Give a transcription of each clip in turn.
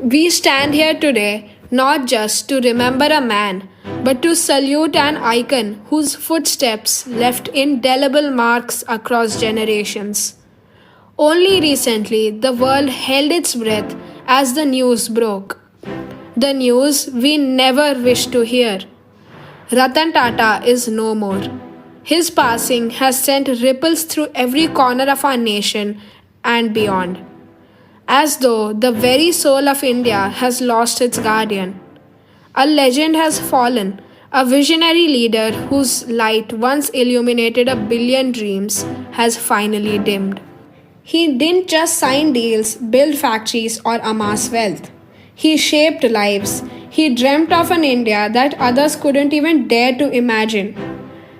We stand here today not just to remember a man, but to salute an icon whose footsteps left indelible marks across generations. Only recently, the world held its breath as the news broke. The news we never wished to hear. Ratan Tata is no more. His passing has sent ripples through every corner of our nation and beyond, as though the very soul of India has lost its guardian. A legend has fallen, a visionary leader whose light once illuminated a billion dreams has finally dimmed. He didn't just sign deals, build factories, or amass wealth. He shaped lives. He dreamt of an India that others couldn't even dare to imagine.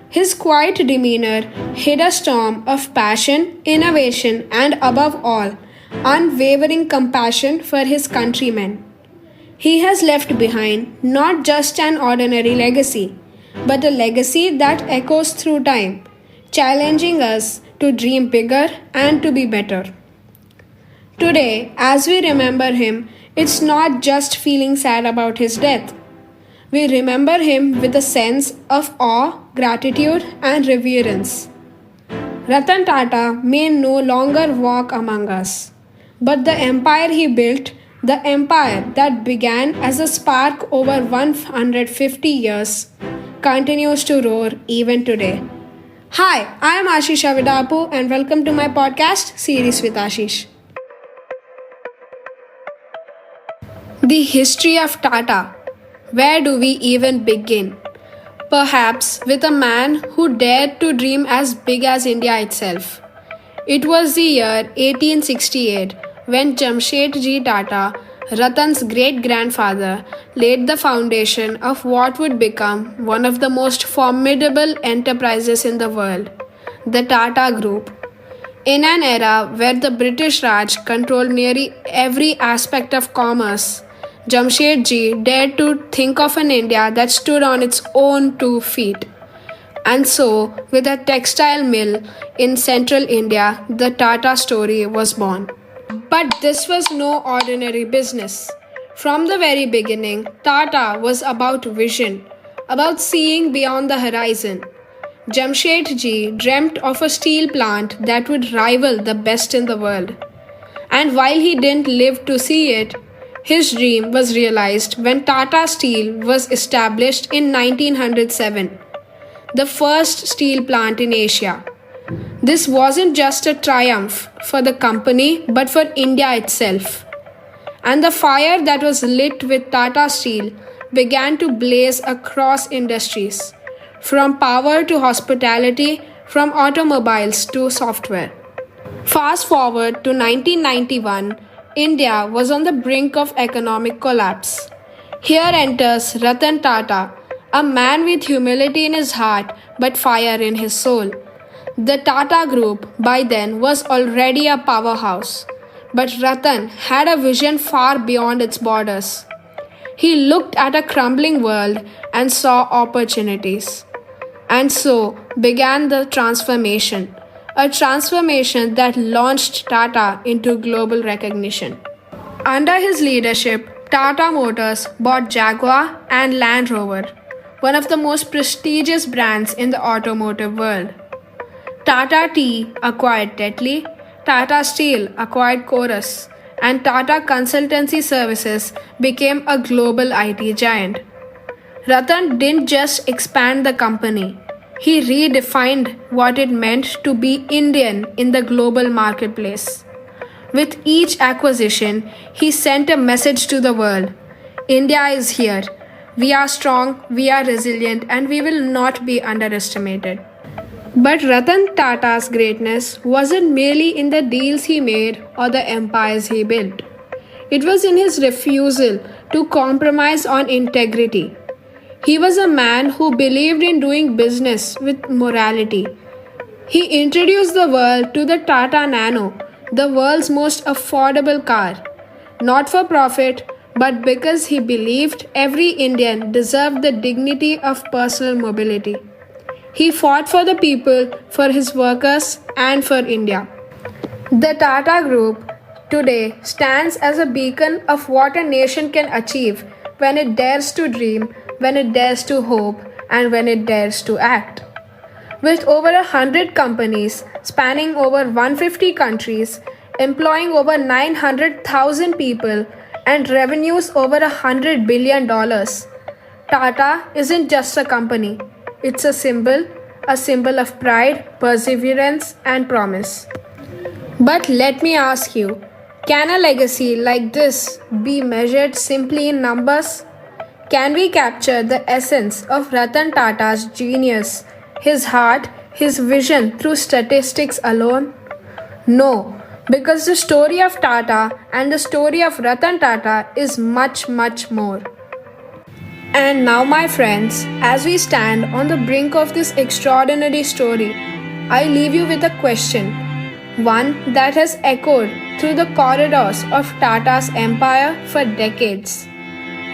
His quiet demeanor hid a storm of passion, innovation, and above all, unwavering compassion for his countrymen. He has left behind not just an ordinary legacy, but a legacy that echoes through time, challenging us to dream bigger and to be better. Today, as we remember him, it's not just feeling sad about his death. We remember him with a sense of awe, gratitude, and reverence. Ratan Tata may no longer walk among us, but the empire he built, the empire that began as a spark over 150 years, continues to roar even today. Hi, I am Ashish and welcome to my podcast, Series with Ashish. The history of Tata. Where do we even begin? Perhaps with a man who dared to dream as big as India itself. It was the year 1868 when Jamshedji Tata, Ratan's great-grandfather, laid the foundation of what would become one of the most formidable enterprises in the world, the Tata Group. In an era where the British Raj controlled nearly every aspect of commerce, Jamshedji dared to think of an India that stood on its own 2 feet. And so, with a textile mill in central India, the Tata story was born. But this was no ordinary business. From the very beginning, Tata was about vision, about seeing beyond the horizon. Jamshedji dreamt of a steel plant that would rival the best in the world. And while he didn't live to see it, his dream was realized when Tata Steel was established in 1907, the first steel plant in Asia. This wasn't just a triumph for the company but for India itself. And the fire that was lit with Tata Steel began to blaze across industries, from power to hospitality, from automobiles to software. Fast forward to 1991, India was on the brink of economic collapse. Here enters Ratan Tata, a man with humility in his heart but fire in his soul. The Tata Group by then was already a powerhouse, but Ratan had a vision far beyond its borders. He looked at a crumbling world and saw opportunities. And so began the transformation, a transformation that launched Tata into global recognition. Under his leadership, Tata Motors bought Jaguar and Land Rover, one of the most prestigious brands in the automotive world. Tata Tea acquired Tetley, Tata Steel acquired Corus, and Tata Consultancy Services became a global IT giant. Ratan didn't just expand the company, he redefined what it meant to be Indian in the global marketplace. With each acquisition, he sent a message to the world: India is here. We are strong, we are resilient, and we will not be underestimated. But Ratan Tata's greatness wasn't merely in the deals he made or the empires he built. It was in his refusal to compromise on integrity. He was a man who believed in doing business with morality. He introduced the world to the Tata Nano, the world's most affordable car, not for profit, but because he believed every Indian deserved the dignity of personal mobility. He fought for the people, for his workers, and for India. The Tata Group today stands as a beacon of what a nation can achieve when it dares to dream, when it dares to hope, and when it dares to act. With over 100 companies spanning over 150 countries, employing over 900,000 people, and revenues over $100 billion, Tata isn't just a company, it's a symbol of pride, perseverance, and promise. But let me ask you, can a legacy like this be measured simply in numbers? Can we capture the essence of Ratan Tata's genius, his heart, his vision through statistics alone? No, because the story of Tata and the story of Ratan Tata is much, much more. And now, my friends, as we stand on the brink of this extraordinary story, I leave you with a question, one that has echoed through the corridors of Tata's empire for decades.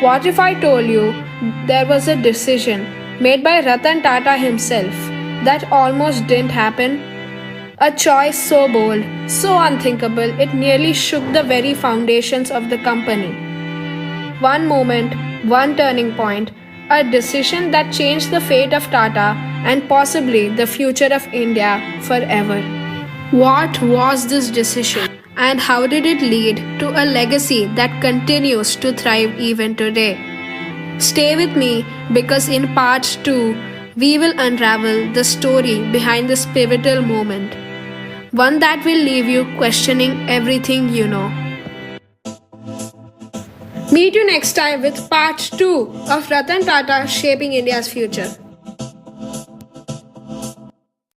What if I told you there was a decision made by Ratan Tata himself that almost didn't happen? A choice so bold, so unthinkable, it nearly shook the very foundations of the company. One moment, one turning point, a decision that changed the fate of Tata and possibly the future of India forever. What was this decision and how did it lead to a legacy that continues to thrive even today? Stay with me because in part 2, we will unravel the story behind this pivotal moment, one that will leave you questioning everything you know. Meet you next time with part 2 of Ratan Tata shaping India's future.